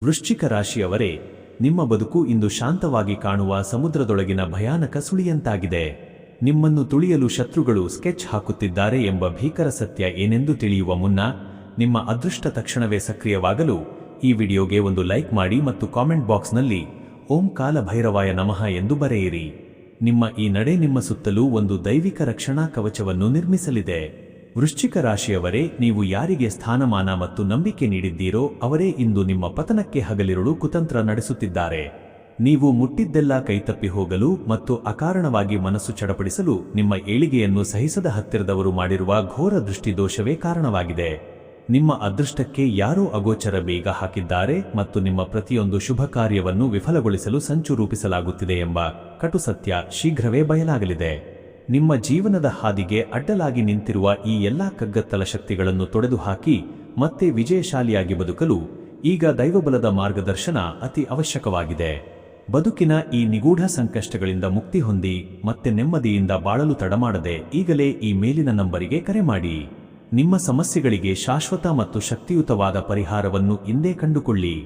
ವೃಶ್ಚಿಕ ರಾಶಿಯವರೇ, ನಿಮ್ಮ ಬದುಕು ಇಂದು ಶಾಂತವಾಗಿ ಕಾಣುವ ಸಮುದ್ರದೊಳಗಿನ ಭಯಾನಕ ಸುಳಿಯಂತಾಗಿದೆ. ನಿಮ್ಮನ್ನು ತುಳಿಯಲು ಶತ್ರುಗಳು ಸ್ಕೆಚ್ ಹಾಕುತ್ತಿದ್ದಾರೆ ಎಂಬ ಭೀಕರ ಸತ್ಯ ಏನೆಂದು ತಿಳಿಯುವ ಮುನ್ನ ನಿಮ್ಮ ಅದೃಷ್ಟ ತಕ್ಷಣವೇ ಸಕ್ರಿಯವಾಗಲು ಈ ವಿಡಿಯೋಗೆ ಒಂದು ಲೈಕ್ ಮಾಡಿ ಮತ್ತು ಕಾಮೆಂಟ್ ಬಾಕ್ಸ್ನಲ್ಲಿ ಓಂ ಕಾಲ ಭೈರವಾಯ ನಮಃ ಎಂದು ಬರೆಯಿರಿ. ನಿಮ್ಮ ಈ ನಡೆ ನಿಮ್ಮ ಸುತ್ತಲೂ ಒಂದು ದೈವಿಕ ರಕ್ಷಣಾ ಕವಚವನ್ನು ನಿರ್ಮಿಸಲಿದೆ. ವೃಶ್ಚಿಕ ರಾಶಿಯವರೇ, ನೀವು ಯಾರಿಗೆ ಸ್ಥಾನಮಾನ ಮತ್ತು ನಂಬಿಕೆ ನೀಡಿದ್ದೀರೋ ಅವರೇ ಇಂದು ನಿಮ್ಮ ಪತನಕ್ಕೆ ಹಗಲಿರುಳು ಕುತಂತ್ರ ನಡೆಸುತ್ತಿದ್ದಾರೆ. ನೀವು ಮುಟ್ಟಿದ್ದೆಲ್ಲ ಕೈತಪ್ಪಿ ಹೋಗಲು ಮತ್ತು ಅಕಾರಣವಾಗಿ ಮನಸ್ಸು ಚಡಪಡಿಸಲು ನಿಮ್ಮ ಏಳಿಗೆಯನ್ನು ಸಹಿಸದ ಹತ್ತಿರದವರು ಮಾಡಿರುವ ಘೋರ ದೃಷ್ಟಿದೋಷವೇ ಕಾರಣವಾಗಿದೆ. ನಿಮ್ಮ ಅದೃಷ್ಟಕ್ಕೆ ಯಾರೋ ಅಗೋಚರ ಬೀಗ ಹಾಕಿದ್ದಾರೆ ಮತ್ತು ನಿಮ್ಮ ಪ್ರತಿಯೊಂದು ಶುಭ ಕಾರ್ಯವನ್ನು ವಿಫಲಗೊಳಿಸಲು ಸಂಚು ರೂಪಿಸಲಾಗುತ್ತಿದೆ ಎಂಬ ಕಟು ಸತ್ಯ ಶೀಘ್ರವೇ ಬಯಲಾಗಲಿದೆ. ನಿಮ್ಮ ಜೀವನದ ಹಾದಿಗೆ ಅಡ್ಡಲಾಗಿ ನಿಂತಿರುವ ಈ ಎಲ್ಲಾ ಕಗ್ಗತ್ತಲ ಶಕ್ತಿಗಳನ್ನು ತೊಡೆದುಹಾಕಿ ಮತ್ತೆ ವಿಜಯಶಾಲಿಯಾಗಿ ಬದುಕಲು ಈಗ ದೈವಬಲದ ಮಾರ್ಗದರ್ಶನ ಅತಿ ಅವಶ್ಯಕವಾಗಿದೆ. ಬದುಕಿನ ಈ ನಿಗೂಢ ಸಂಕಷ್ಟಗಳಿಂದ ಮುಕ್ತಿ ಹೊಂದಿ ಮತ್ತೆ ನೆಮ್ಮದಿಯಿಂದ ಬಾಳಲು ತಡಮಾಡದೆ ಈಗಲೇ ಈ ಮೇಲಿನ ನಂಬರಿಗೆ ಕರೆ ಮಾಡಿ. ನಿಮ್ಮ ಸಮಸ್ಯೆಗಳಿಗೆ ಶಾಶ್ವತ ಮತ್ತು ಶಕ್ತಿಯುತವಾದ ಪರಿಹಾರವನ್ನು ಇಂದೇ ಕಂಡುಕೊಳ್ಳಿ.